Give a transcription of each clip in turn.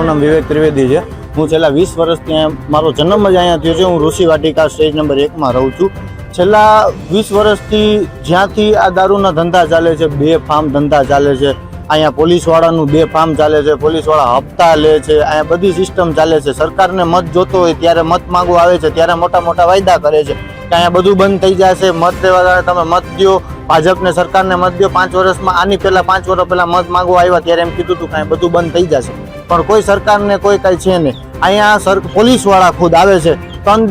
મારું નામ વિવેક ત્રિવેદી છે। હું છેલ્લા 20 વર્ષથી મારો જન્મ જ અહીંયા થયો છે। હું ઋષિ વાટિકા સ્ટેજ નંબર 1 માં રહું છું। છેલ્લા 20 વર્ષથી જ્યાંથી આ દારૂના ધંધા ચાલે છે, બેફામ ધંધા ચાલે છે, અહીંયા પોલીસવાળાનું બેફામ ચાલે છે, પોલીસવાળા હપ્તા લે છે, અહીંયા બધી સિસ્ટમ ચાલે છે। સરકારને મત જોતો હોય ત્યારે મત માંગવા આવે છે, ત્યારે મોટા મોટા વાયદા કરે છે કે અહીંયા બધું બંધ થઈ જશે, મત લેવા તમે મત દો, ભાજપને સરકારને મત દો। 5 વર્ષમાં આની પહેલા 5 વર્ષ પહેલા મત માંગવા આવ્યા ત્યારે એમ કીધું હતું કે બધું બંધ થઈ જશે, પણ કોઈ સરકારને કોઈ કાંઈ છે નહીં। અહીંયા પોલીસવાળા ખુદ આવે છે, 3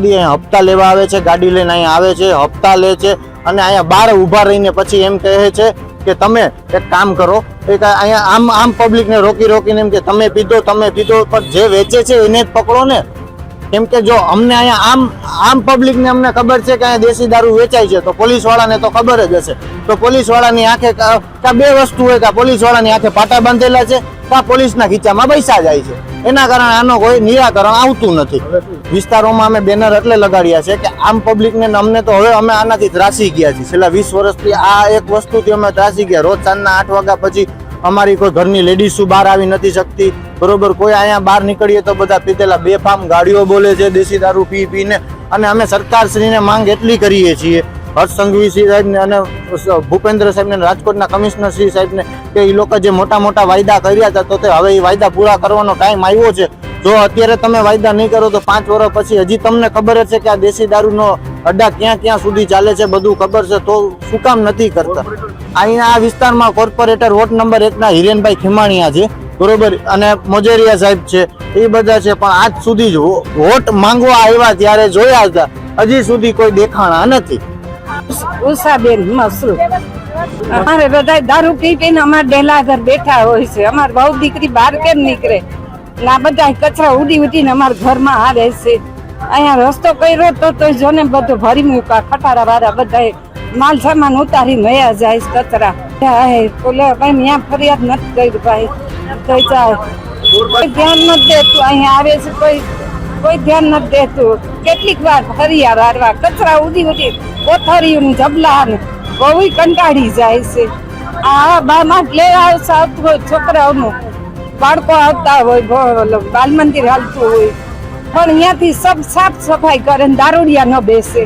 દી હપ્તા લેવા આવે છે, ગાડી લઈને અહીંયા આવે છે, હપ્તા લે છે અને અહીંયા બહાર ઊભા રહીને પછી એમ કહે છે કે તમે એક કામ કરો, એક અહીંયા આમ પબ્લિકને રોકીને એમ કે તમે પીધો, પણ જે વેચે છે એને જ પકડો ને। કેમ કે જો અમને અહીંયા આમ પબ્લિકને અમને ખબર છે કે અહીંયા દેશી દારૂ વેચાય છે, તો પોલીસવાળાને તો ખબર જ હશે। તો પોલીસવાળાની આંખે બે વસ્તુ હોય કે પોલીસવાળાની આંખે પાટા બાંધેલા છે, પોલીસના ખીચામાં પૈસા જાય છે, એના કારણે આનો કોઈ નિરાકરણ આવતું નથી। વિસ્તારોમાં અમે બેનર એટલે લગાડ્યા છે કે આમ પબ્લિકને અમને તો હવે અમે આનાથી ત્રાસી ગયા છીએ। છેલ્લા 20 વર્ષથી આ એક વસ્તુથી અમે ત્રાસી ગયા। રોજ સાંજના 8 વાગ્યા પછી અમારી કોઈ ઘરની લેડીઝ બહાર આવી નથી શકતી, બરોબર। કોઈ અહીંયા બહાર નીકળીએ તો બધા પીધેલા બેફામ ગાડીઓ બોલે છે દેશી દારૂ પીને। અને અમે સરકારશ્રીને માંગ એટલી કરીએ છીએ, હર્ષ સંઘવી સાહેબને અને ભૂપેન્દ્ર સાહેબને, રાજકોટના કમિશનર શ્રી સાહેબને, કે એ લોકો જે મોટા મોટા વાયદા કર્યા હતા તો તે હવે એ વાયદા પૂરા કરવાનો ટાઈમ આવ્યો છે। જો અત્યારે તમે વાયદા નહીં કરો તો 5 વર્ષ પછી હજી તમને ખબર જ છે કે આ દેશી દારૂનો અડ્ડા ક્યાં સુધી ચાલે છે, બધું ખબર છે, તો શું કામ નથી કરતા? અહીંયા આ વિસ્તારમાં કોર્પોરેટર વોર્ડ નંબર 1 ના હિરેનભાઈ ખીમાણીયા છે, બરોબર, અને મોજેરિયા સાહેબ છે, એ બધા છે, પણ આજ સુધી જ વોટ માંગવા આવ્યા ત્યારે જોયા હતા, હજી સુધી કોઈ દેખાણા નથી। ઉષાબેન મસરૂ, અમારે બધા દારૂ પીને અમારે ડેલા ઘર બેઠા હોય છે। અમારે બહુ દીકરી બહાર કેમ નીકળે? ના બધા કચરા ઉડીને અમારા ઘરમાં આવે છે। અહીંયા રસ્તો કર્યો તો જો ને બધું ભરી મૂકા, ખટારા વાળા બધા માલ સામાન ઉતારી નયા જાય કચરા। ત્યાં ફરિયાદ નથી કરી ભાઈ, કોઈ ધ્યાન નથી દેતું। અહીંયા આવે છે કોઈ ધ્યાન નથી દેતું। કેટલીક વાર ફરિયાદ હારવા કચરા ઉડી કોથળીયું જબલા બહુ કંટાળી જાય છે। આ બામાં લેવા આવતું હોય, છોકરાઓનું બાળકો આવતા હોય, બાલ મંદિર હાલતું હોય, પણ અહીંયાથી સબ સાફ સફાઈ કરે, દારૂડિયા ન બેસે।